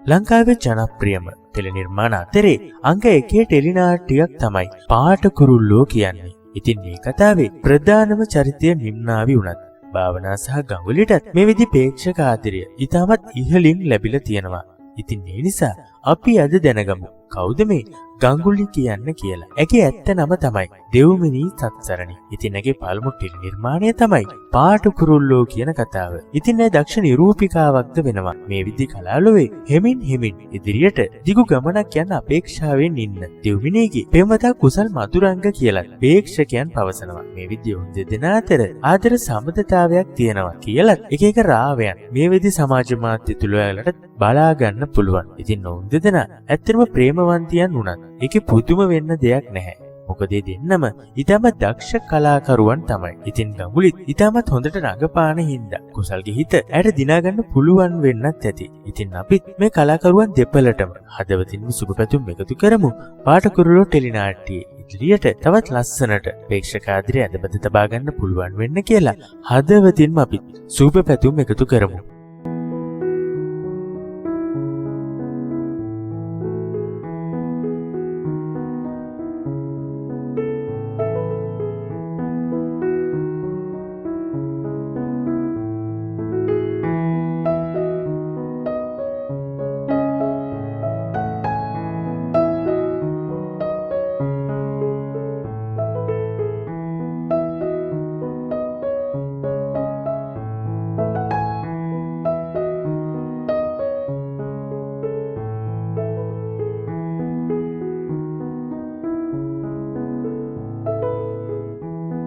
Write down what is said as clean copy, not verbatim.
ලංකාවේ ජනප්‍රියම ටෙලි නිර්මාණ අතරේ අංක 1 ටෙලි නාට්‍යයක් තමයි පාට කුරුල්ලෝ කියන්නේ. ඉතින් මේ කතාවේ ප්‍රධානම චරිතය නිම්නාවි වුණත් භාවනා සහ ගඟුලිටත් මේ විදි ප්‍රේක්ෂක ආදරය ඉතාමත් ඉහළින් ලැබිලා තියෙනවා. ඉතින් ඒ නිසා අපි අද දැනගමු කවුද මේ ගඟුලි කියන්න කියලා. ඇගේ ඇත්ත නම තමයි දෙව්මිනී සත්සරණි. ඉතින් ඇගේ පළමු ටෙලි නිර්මාණය තමයි පාට කුරුල්ලෝ කියන කතාව. ඉතින් ඇය දක්ෂ නිරූපිකාවක්ද වෙනවා. මේ විදි කලාලුවේ හෙමින් ඉදිරියට දිගු ගමනක් යන අපේක්ෂාවෙන් ඉන්න දෙව්මිනීගේ පෙම්වතා කුසල් මధుරංග කියලා ප්‍රේක්ෂකයන් පවසනවා. මේ විදි උන් දෙදෙනා අතර ආදර සම්බන්ධතාවයක් තියෙනවා කියලත් එක එක රාවයන් මේ විදි සමාජ මාධ්‍ය තුල වලට බලා ගන්න පුළුවන්. ඉතින් උන් දෙදෙනා ඇත්තටම ප්‍රේමවන්තයන් වුණත් ඒකේ පුදුම වෙන්න දෙයක් නැහැ. මොකද මේ දෙන්නම ඊටමත් දක්ෂ කලාකරුවන් තමයි. ඉතින් ගඟුලිත් ඊටමත් හොඳට රඟපාන හින්දා කුසල්ගේ හිත ඇයට දිනා ගන්න පුළුවන් වෙන්නත් ඇති. ඉතින් අපිත් මේ කලාකරුවන් දෙපළටම හදවතින්ම සුබ පැතුම් එකතු කරමු. පාට කුරුල්ලෝ ටෙලි නාට්‍යයේ ඉදිරියට තවත් ලස්සනට ප්‍රේක්ෂක ආදරය ඇදබද තබා ගන්න පුළුවන් වෙන්න කියලා හදවතින්ම අපිත් සුබ පැතුම් එකතු කරමු.